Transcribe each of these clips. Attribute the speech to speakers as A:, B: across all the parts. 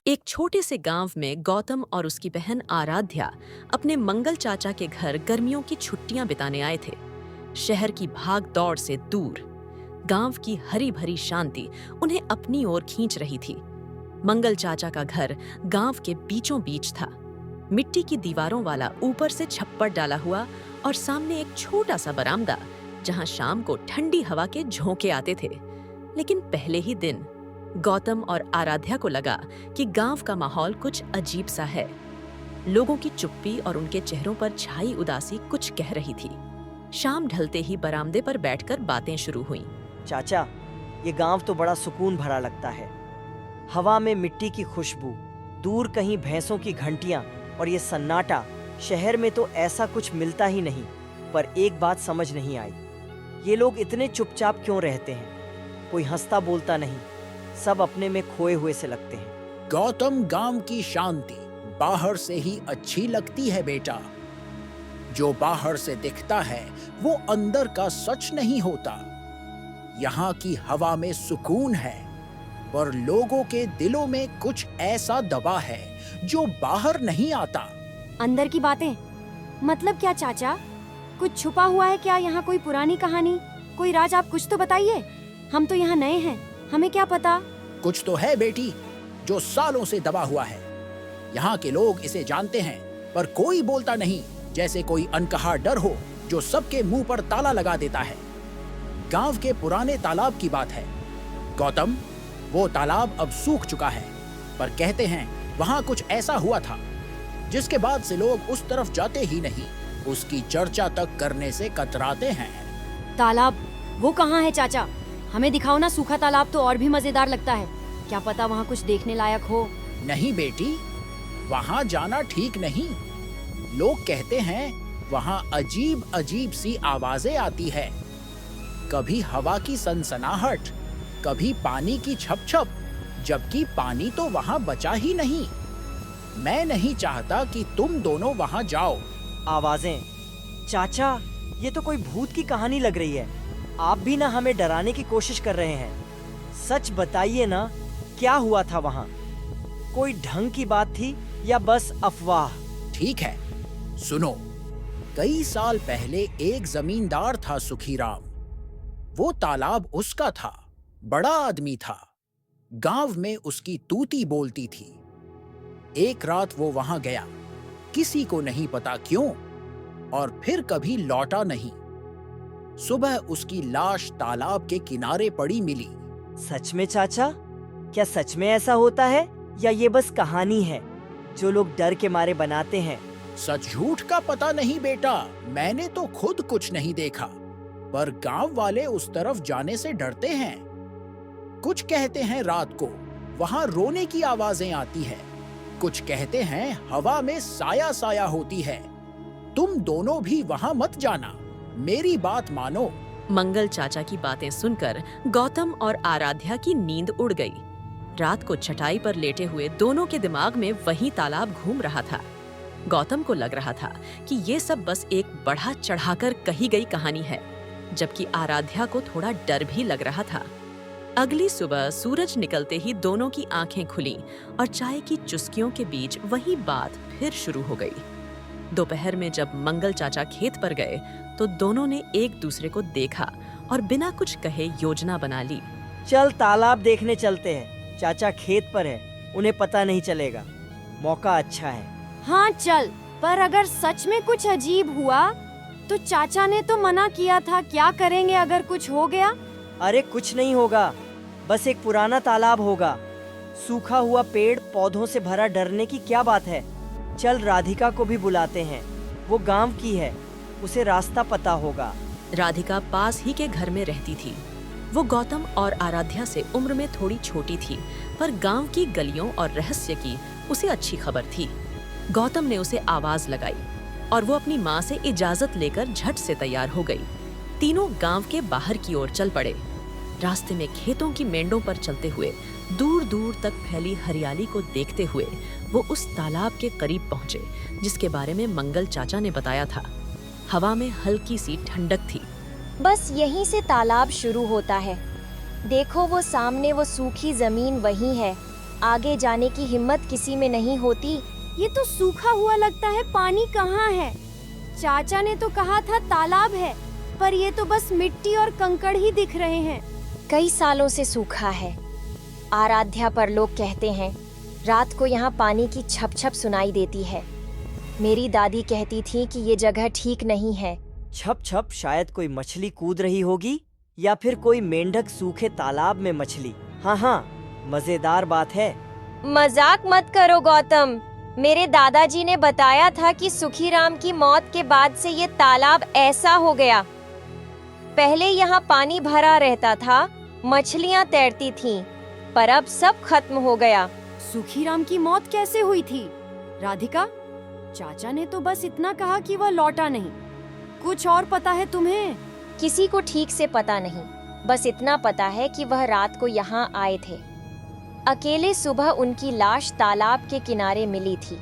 A: एक छोटे से गांव में गौतम और उसकी बहन आराध्या अपने मंगल चाचा के घर गर्मियों की छुट्टियां बिताने आए थे। शहर की भाग दौड़ से दूर गांव की हरी भरी शांति उन्हें अपनी ओर खींच रही थी। मंगल चाचा का घर गांव के बीचों बीच था। मिट्टी की दीवारों वाला ऊपर से छप्पर डाला हुआ और सामने एक छोटा सा बरामदा जहां शाम को ठंडी हवा के झोंके आते थे। लेकिन पहले ही दिन गौतम और आराध्या को लगा कि गांव का माहौल कुछ अजीब सा है। लोगों की चुप्पी और उनके चेहरों पर छाई उदासी कुछ कह रही थी। शाम ढलते ही बरामदे पर बैठकर बातें शुरू हुईं।
B: चाचा, ये गांव तो बड़ा सुकून भरा लगता है। हवा में मिट्टी की खुशबू, दूर कहीं भैंसों की घंटियां और ये सन्नाटा। शहर में तो ऐसा कुछ मिलता ही नहीं। पर एक बात समझ नहीं आई, ये लोग इतने चुपचाप क्यों रहते हैं? कोई हंसता बोलता नहीं, सब अपने में खोए हुए से लगते हैं।
C: गौतम, गांव की शांति बाहर से ही अच्छी लगती है बेटा। जो बाहर से दिखता है वो अंदर का सच नहीं होता। यहाँ की हवा में सुकून है, पर लोगों के दिलों में कुछ ऐसा दबा है जो बाहर नहीं आता।
D: अंदर की बातें मतलब क्या चाचा? कुछ छुपा हुआ है क्या? यहाँ कोई पुरानी कहानी, कोई राज? आप कुछ तो बताइए। हम तो यहाँ नए हैं, हमें क्या पता।
C: कुछ तो है बेटी जो सालों से दबा हुआ है। यहाँ के लोग इसे जानते हैं पर कोई बोलता नहीं, जैसे कोई अनकहा डर हो जो सबके मुंह पर ताला लगा देता है। गांव के पुराने तालाब की बात है गौतम। वो तालाब अब सूख चुका है, पर कहते हैं वहाँ कुछ ऐसा हुआ था जिसके बाद से लोग उस तरफ जाते ही नहीं। उसकी चर्चा तक करने से कतराते हैं।
D: तालाब वो कहाँ है चाचा? हमें दिखाओ ना। सूखा तालाब तो और भी मजेदार लगता है। क्या पता वहाँ कुछ देखने लायक हो।
C: नहीं बेटी, वहाँ जाना ठीक नहीं। लोग कहते हैं वहाँ अजीब अजीब सी आवाजें आती है। कभी हवा की सनसनाहट, कभी पानी की छप-छप, जबकि पानी तो वहाँ बचा ही नहीं। मैं नहीं चाहता कि तुम दोनों वहाँ जाओ।
B: आवाजें? चाचा, ये तो कोई भूत की कहानी लग रही है। आप भी ना हमें डराने की कोशिश कर रहे हैं। सच बताइए ना, क्या हुआ था वहाँ? कोई ढंग की बात थी या बस अफवाह?
C: ठीक है, सुनो। कई साल पहले एक जमींदार था सुखीराम। वो तालाब उसका था, बड़ा आदमी था। गांव में उसकी तूती बोलती थी। एक रात वो वहां गया, किसी को नहीं पता क्यों, और फिर कभी लौटा नहीं। सुबह उसकी लाश तालाब के किनारे पड़ी मिली।
B: सच में चाचा? क्या सच में ऐसा होता है या ये बस कहानी है जो लोग डर के मारे बनाते हैं?
C: सच झूठ का पता नहीं बेटा, मैंने तो खुद कुछ नहीं देखा, पर गांव वाले उस तरफ जाने से डरते हैं। कुछ कहते हैं रात को वहां रोने की आवाजें आती है, कुछ कहते हैं हवा में साया साया होती है। तुम दोनों भी वहां मत जाना, मेरी बात मानो।
A: मंगल चाचा की बातें सुनकर गौतम और आराध्या की नींद उड़ गई। रात को चटाई पर लेटे हुए दोनों के दिमाग में वही तालाब घूम रहा था। गौतम को लग रहा था कि ये सब बस एक बढ़ा चढ़ाकर कही गई कहानी है, जबकि आराध्या को थोड़ा डर भी लग रहा था। अगली सुबह सूरज निकलते ही दोनों की आंखें खुलीं और चाय की चुस्कियों के बीच वही बात फिर शुरू हो गई। दोपहर में जब मंगल चाचा खेत पर गए तो दोनों ने एक दूसरे को देखा और बिना कुछ कहे योजना बना ली।
B: चल तालाब देखने चलते हैं। चाचा खेत पर है, उन्हें पता नहीं चलेगा। मौका अच्छा है।
D: हाँ चल, पर अगर सच में कुछ अजीब हुआ तो चाचा ने तो मना किया था। क्या करेंगे अगर कुछ हो गया?
B: अरे कुछ नहीं होगा, बस एक पुराना तालाब होगा। सूखा हुआ पेड़ पौधों से भरा, डरने की क्या बात है। चल राधिका को भी बुलाते हैं, वो गांव की है, उसे रास्ता पता होगा।
A: राधिका पास ही के घर में रहती थी। वो गौतम और आराध्या से उम्र में थोड़ी छोटी थी, पर गांव की गलियों और रहस्य की उसे अच्छी खबर थी। गौतम ने उसे आवाज लगाई और वो अपनी माँ से इजाजत लेकर झट से तैयार हो गई। तीनों गांव के बाहर की ओर चल पड़े। रास्ते में खेतों की मेंढों पर चलते हुए दूर दूर तक फैली हरियाली को देखते हुए वो उस तालाब के करीब पहुंचे जिसके बारे में मंगल चाचा ने बताया था। हवा में हल्की सी ठंडक थी।
E: बस यहीं से तालाब शुरू होता है। देखो वो सामने वो सूखी जमीन वही है। आगे जाने की हिम्मत किसी में नहीं होती।
D: ये तो सूखा हुआ लगता है, पानी कहाँ है? चाचा ने तो कहा था तालाब है, पर ये तो बस मिट्टी और कंकड़ ही दिख रहे हैं।
E: कई सालों से सूखा है। आराध्या पर लोग कहते हैं रात को यहाँ पानी की छप छप सुनाई देती है। मेरी दादी कहती थी कि ये जगह ठीक नहीं है।
B: छप छप शायद कोई मछली कूद रही होगी या फिर कोई मेंढक सूखे तालाब में मछली। हाँ हाँ, मजेदार बात है।
E: मजाक मत करो गौतम। मेरे दादाजी ने बताया था कि सुखीराम की मौत के बाद से ये तालाब ऐसा हो गया। पहले यहाँ पानी भरा रहता था, मछलियाँ तैरती थीं, पर अब सब खत्म हो गया।
D: सुखीराम की मौत कैसे हुई थी? राधिका, चाचा ने तो बस इतना कहा कि वह लौटा नहीं। कुछ और पता है तुम्हें?
E: किसी को ठीक से पता नहीं, बस इतना पता है कि वह रात को यहाँ आए थे। अकेले सुबह उनकी लाश तालाब के किनारे मिली थी।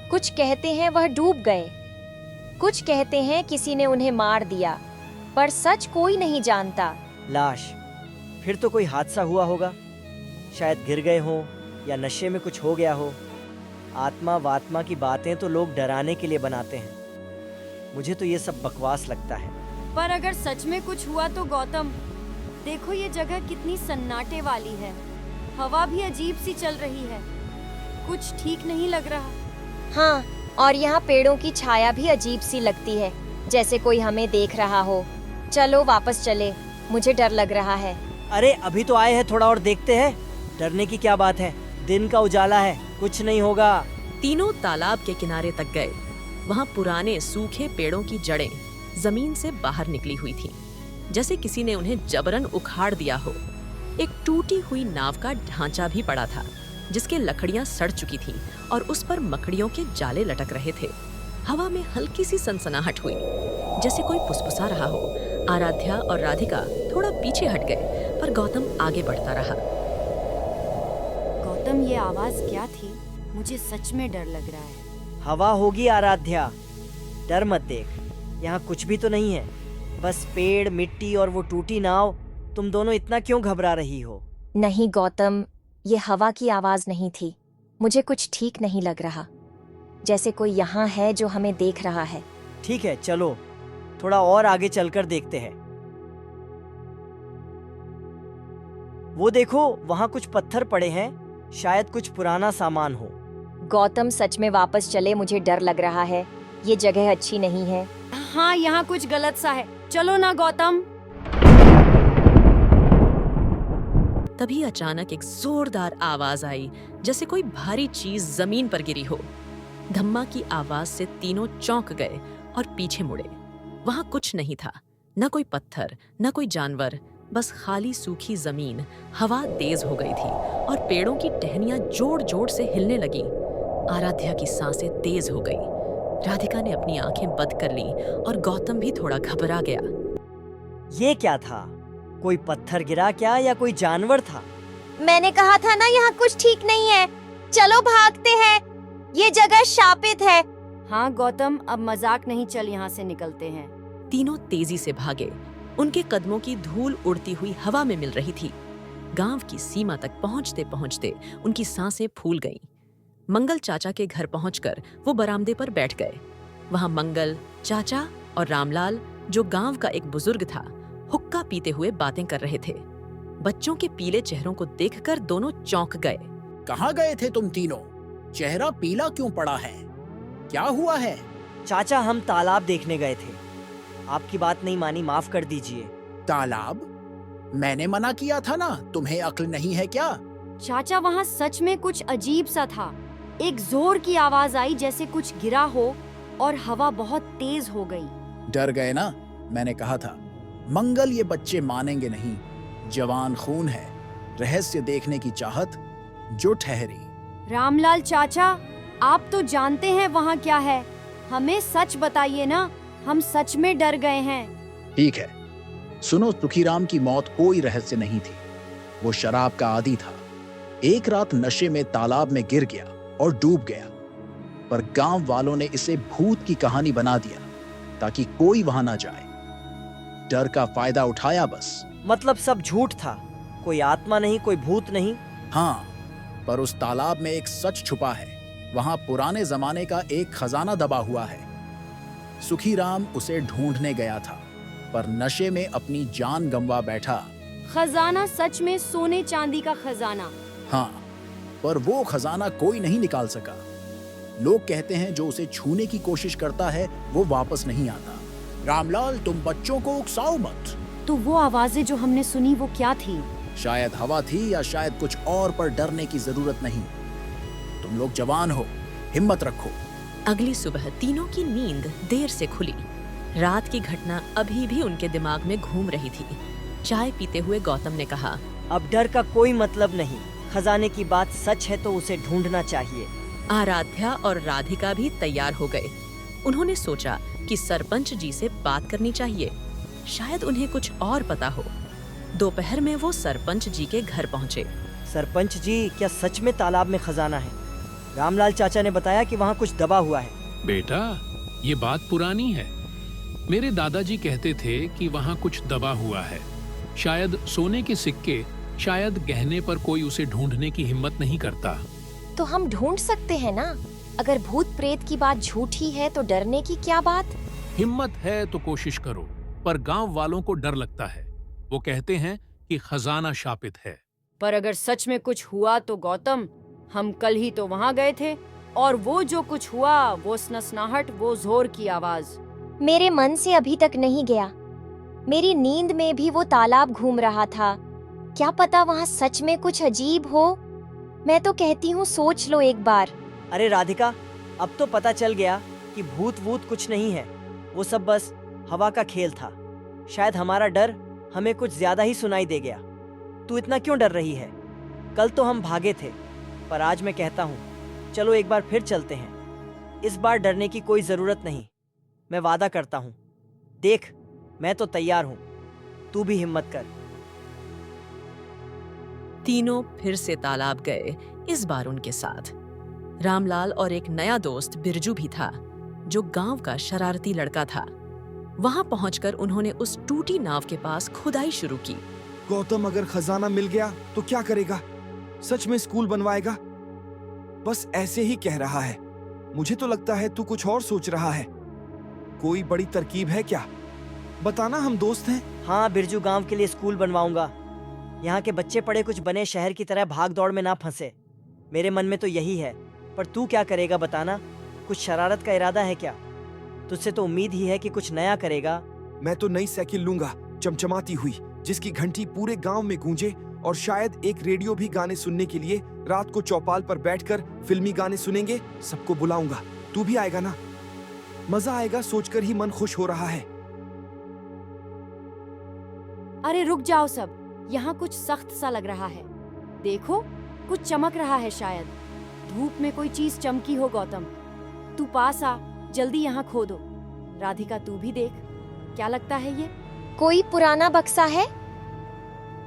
E: कुछ कहते हैं वह डूब गए, कुछ कहते हैं किसी ने उन्हें मार दिया, पर सच कोई नहीं जानता।
B: लाश? फिर तो कोई हादसा हुआ होगा। शायद गिर गए हों या नशे में कुछ हो गया हो। आत्मा वात्मा की बातें तो लोग डराने के लिए बनाते हैं। मुझे तो ये सब बकवास लगता है।
D: पर अगर सच में कुछ हुआ तो गौतम, देखो ये जगह कितनी सन्नाटे वाली है। हवा भी अजीब सी चल रही है, कुछ ठीक नहीं लग रहा।
E: हाँ, और यहाँ पेड़ों की छाया भी अजीब सी लगती है, जैसे कोई हमें देख रहा हो। चलो वापस चले, मुझे डर लग रहा है।
B: अरे अभी तो आए हैं, थोड़ा और देखते हैं। डरने की क्या बात है, दिन का उजाला है, कुछ नहीं होगा।
A: तीनों तालाब के किनारे तक गए। वहां पुराने सूखे पेड़ों की जड़ें जमीन से बाहर निकली हुई थीं, जैसे किसी ने उन्हें जबरन उखाड़ दिया हो। एक टूटी हुई नाव का ढांचा भी पड़ा था, जिसके लकड़ियां सड़ चुकी थीं और उस पर मकड़ियों के जाले लटक रहे थे। हवा में हल्की सी सनसनाहट हुई, जैसे कोई फुसफुसा रहा हो। आराध्या और राधिका थोड़ा पीछे हट गए, पर गौतम आगे बढ़ता रहा।
D: गौतम, ये आवाज क्या थी? मुझे सच में डर लग रहा है।
B: हवा होगी आराध्या, डर मत देख। यहाँ कुछ भी तो नहीं है, बस पेड़, मिट्टी और वो टूटी नाव। तुम दोनों इतना क्यों घबरा रही हो?
E: नहीं गौतम, ये हवा की आवाज नहीं थी। मुझे कुछ ठीक नहीं लग रहा, जैसे कोई यहाँ है जो हमें देख रहा है।
B: ठीक है, चलो थोड़ा और आगे चलकर देखते हैं। वो देखो, वहाँ कुछ पत्थर पड़े हैं, शायद कुछ पुराना सामान हो।
E: गौतम, सच में वापस चले, मुझे डर लग रहा है। ये जगह अच्छी नहीं है।
D: हाँ, यहाँ कुछ गलत सा है। चलो ना गौतम।
A: तभी अचानक एक जोरदार आवाज आई, जैसे कोई भारी चीज जमीन पर गिरी हो। धम्मा की आवाज से तीनों चौंक गए और पीछे मुड़े। वहां कुछ नहीं था, न कोई पत्थर, न कोई जानवर, बस खाली सूखी जमीन। हवा तेज हो गई थी और पेड़ों की टहनियां जोर जोर से हिलने लगी। आराध्या की सांसें तेज हो गई। राधिका ने अपनी आंखें बंद कर ली और गौतम भी थोड़ा घबरा गया।
B: ये क्या था? कोई पत्थर गिरा क्या या कोई जानवर था?
E: मैंने कहा था ना, यहाँ कुछ ठीक नहीं है। चलो भागते हैं, ये जगह शापित है।
D: हाँ गौतम, अब मजाक नहीं, चल यहाँ से निकलते हैं।
A: तीनों तेजी से भागे। उनके कदमों की धूल उड़ती हुई हवा में मिल रही थी। गांव की सीमा तक पहुंचते पहुंचते उनकी सांसें फूल गईं। मंगल चाचा के घर पहुंचकर वो बरामदे पर बैठ गए। वहां मंगल चाचा और रामलाल, जो गांव का एक बुजुर्ग था, हुक्का पीते हुए बातें कर रहे थे। बच्चों के पीले चेहरों को देखकर दोनों चौंक गए।
C: कहाँ गए थे तुम तीनों? चेहरा पीला क्यों पड़ा है? क्या हुआ है?
B: चाचा, हम तालाब देखने गए थे। आपकी बात नहीं मानी, माफ कर दीजिए।
C: तालाब? मैंने मना किया था ना, तुम्हें अक्ल नहीं है क्या?
D: चाचा, वहाँ सच में कुछ अजीब सा था। एक जोर की आवाज आई, जैसे कुछ गिरा हो, और हवा बहुत तेज हो गई।
C: डर गए ना? मैंने कहा था। मंगल, ये बच्चे मानेंगे नहीं। जवान खून है, रहस्य देखने की चाहत जो ठहरी।
D: रामलाल चाचा, आप तो जानते हैं वहाँ क्या है। हमें सच बताइए ना, हम सच में डर गए हैं।
C: ठीक है, सुनो, सुखीराम की मौत कोई रहस्य नहीं थी। वो शराब का आदी था। एक रात नशे में तालाब में गिर गया और डूब गया, पर गांव वालों ने इसे भूत की कहानी बना दिया ताकि कोई वहां ना जाए। डर का फायदा उठाया बस।
B: मतलब सब झूठ था? कोई आत्मा नहीं, कोई भूत नहीं?
C: हाँ, पर उस तालाब में एक सच छुपा है। वहां पुराने जमाने का एक खजाना दबा हुआ है। सुखीराम उसे ढूंढने गया था, पर नशे में अपनी जान गंवा बैठा।
D: खजाना सच में सोने चांदी का खजाना?
C: हाँ, पर वो खजाना कोई नहीं निकाल सका। लोग कहते हैं जो उसे छूने की कोशिश करता है वो वापस नहीं आता। रामलाल, तुम बच्चों को उकसाओ मत।
D: तो वो आवाजें जो हमने सुनी वो क्या थी?
C: शायद हवा थी या शायद कुछ और, पर डरने की जरूरत नहीं। तुम लोग जवान हो, हिम्मत रखो।
A: अगली सुबह तीनों की नींद देर से खुली। रात की घटना अभी भी उनके दिमाग में घूम रही थी। चाय पीते हुए गौतम ने कहा,
B: अब डर का कोई मतलब नहीं। खजाने की बात सच है तो उसे ढूंढना चाहिए।
A: आराध्या और राधिका भी तैयार हो गए। उन्होंने सोचा कि सरपंच जी से बात करनी चाहिए, शायद उन्हें कुछ और पता हो। दोपहर में वो सरपंच जी के घर पहुंचे।
B: सरपंच जी, क्या सच में तालाब में खजाना है? रामलाल चाचा ने बताया कि वहाँ कुछ दबा हुआ है।
F: बेटा, ये बात पुरानी है। मेरे दादाजी कहते थे कि वहाँ कुछ दबा हुआ है। शायद सोने के सिक्के, शायद गहने, पर कोई उसे ढूंढने की हिम्मत नहीं करता।
E: तो हम ढूंढ सकते हैं ना। अगर भूत प्रेत की बात झूठी है तो डरने की क्या बात?
F: हिम्मत है तो कोशिश करो, पर गांव वालों को डर लगता है। वो कहते हैं कि खजाना शापित है।
D: पर अगर सच में कुछ हुआ तो गौतम, हम कल ही तो वहाँ गए थे, और वो जो कुछ हुआ, वो सनसनाहट, वो जोर की आवाज
E: मेरे मन से अभी तक नहीं गया। मेरी नींद में भी वो तालाब घूम रहा था। क्या पता वहाँ सच में कुछ अजीब हो। मैं तो कहती हूँ सोच लो एक बार।
B: अरे राधिका, अब तो पता चल गया कि भूत वूत कुछ नहीं है। वो सब बस हवा का खेल था। शायद हमारा डर हमें कुछ ज्यादा ही सुनाई दे गया। तू इतना क्यों डर रही है? कल तो हम भागे थे, पर आज मैं कहता हूँ चलो एक बार फिर चलते हैं। इस बार डरने की कोई जरूरत नहीं, मैं वादा करता हूँ। देख, मैं तो तैयार हूँ, तू भी हिम्मत कर।
A: तीनों फिर से तालाब गए, इस बार उनके साथ रामलाल और एक नया दोस्त बिरजू भी था, जो गांव का शरारती लड़का था। वहां पहुंचकर उन्होंने उस टूटी नाव के पास खुदाई शुरू की।
G: गौतम, अगर खजाना मिल गया तो क्या करेगा? सच में स्कूल बनवाएगा? बस ऐसे ही कह रहा है। मुझे तो लगता है तू कुछ और सोच रहा है। कोई बड़ी तरकीब है क्या? बताना, हम दोस्त हैं।
B: हाँ बिरजू, गांव के लिए स्कूल बनवाऊंगा। यहाँ के बच्चे पढ़े कुछ बने शहर की तरह भाग दौड़ में ना फंसे। मेरे मन में तो यही है, पर तू क्या करेगा बताना? कुछ शरारत का इरादा है क्या? तुझसे तो उम्मीद ही है कि कुछ नया करेगा।
G: मैं तो नई साइकिल लूंगा, चमचमाती हुई, जिसकी घंटी पूरे गांव में गूंजे, और शायद एक रेडियो भी। गाने सुनने के लिए रात को चौपाल पर बैठकर फिल्मी गाने सुनेंगे। सबको बुलाऊंगा, तू भी आएगा ना? मजा आएगा, सोचकर ही मन खुश हो रहा है।
D: अरे रुक जाओ सब, यहाँ कुछ सख्त सा लग रहा है। देखो, कुछ चमक रहा है। शायद धूप में कोई चीज चमकी हो। गौतम, तू पास आ, जल्दी यहाँ खोदो। राधिका, तू भी देख, क्या लगता है ये?
E: कोई पुराना बक्सा है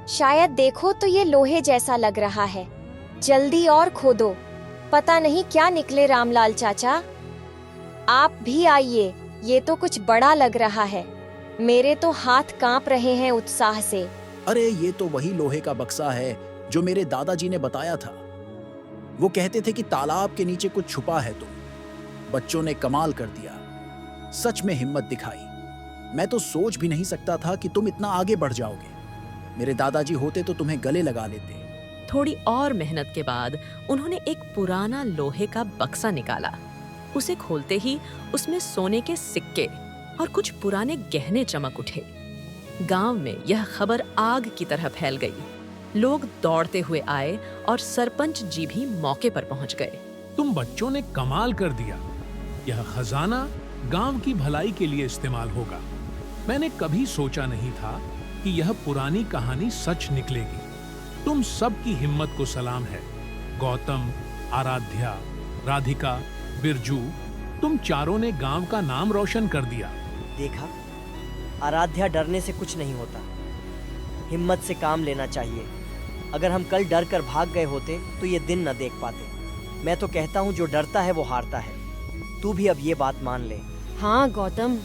E: शायद। देखो तो ये लोहे जैसा लग रहा है। जल्दी और खोदो, पता नहीं क्या निकले। रामलाल चाचा, आप भी आइए, ये तो कुछ बड़ा लग रहा है। मेरे तो हाथ कांप रहे हैं उत्साह से।
C: अरे ये तो वही लोहे का बक्सा है जो मेरे दादाजी ने बताया था। वो कहते थे कि तालाब के नीचे कुछ छुपा है। बच्चों ने कमाल कर दिया, सच में हिम्मत दिखाई। मैं तो सोच भी नहीं सकता था कि तुम इतना आगे बढ़ जाओगे। मेरे दादाजी होते तो तुम्हें गले लगा लेते।
A: थोड़ी और मेहनत के बाद उन्होंने एक पुराना लोहे का बक्सा निकाला। उसे खोलते ही उसमें सोने के सिक्के और कुछ पुराने गहने चमक उठे। गांव में यह खबर आग की तरह फैल गई। लोग दौड़ते हुए आए और सरपंच जी भी मौके पर पहुंच गए।
F: तुम बच्चों ने कमाल कर दिया। यह खजाना गांव की भलाई के लिए इस्तेमाल होगा। मैंने कभी सोचा नहीं था कि यह पुरानी कहानी सच निकलेगी। तुम सब की हिम्मत को सलाम है। गौतम, आराध्या, राधिका, बिरजू, तुम चारों ने गांव का नाम रोशन कर दिया।
B: देखा, आराध्या, डरने से कुछ नहीं होता। हिम्मत से काम लेना चाहिए। अगर हम कल डर कर भाग गए होते तो ये दिन न देख पाते। मैं तो कहता हूँ जो डरता है वो हारता है। तू भी अब ये बात मान ले।
D: हाँ गौतम,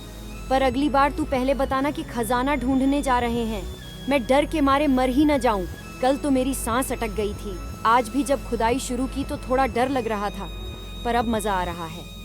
D: पर अगली बार तू पहले बताना कि खजाना ढूंढने जा रहे हैं। मैं डर के मारे मर ही न जाऊं। कल तो मेरी सांस अटक गई थी। आज भी जब खुदाई शुरू की तो थोड़ा डर लग रहा था, पर अब मजा आ रहा है।